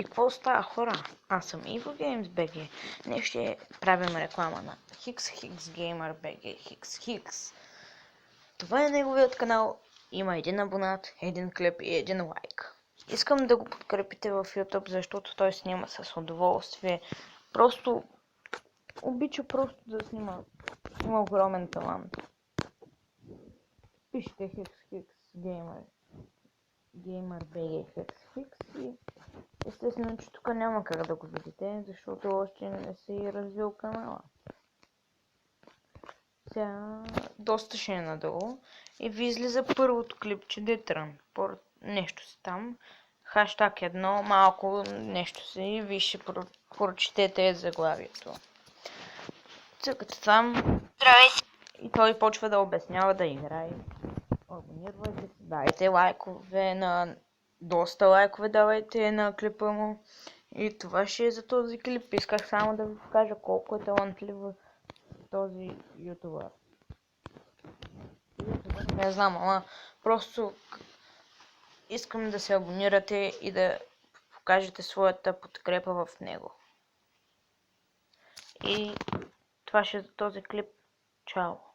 И какво става, хора? Аз съм EvoGamesBG. Днес ще правим реклама на HixGamerBG. Hix. Това е неговият канал. Има един абонат, един клип и един лайк. Искам да го подкрепите в YouTube, защото той снима с удоволствие. Просто обича да снима. Има огромен талант. Пишете HixGamerBG и естествено, че тук няма как да го видите, защото още не се е развил канала. Сега доста ще е надолу и ви излиза първото клипче Детран. Нещо си там. Хаштаг 1, малко нещо си и ви ще прочетете заглавието. Цъкате там. Здравейте! И той почва да обяснява да играе. Абонирайте се, дайте лайкове доста лайкове давайте на клипа му. И това ще е за този клип. Исках само да ви покажа колко е талантлив този ютубър. Не знам, ама просто искам да се абонирате и да покажете своята подкрепа в него. И това ще е за този клип. Чао!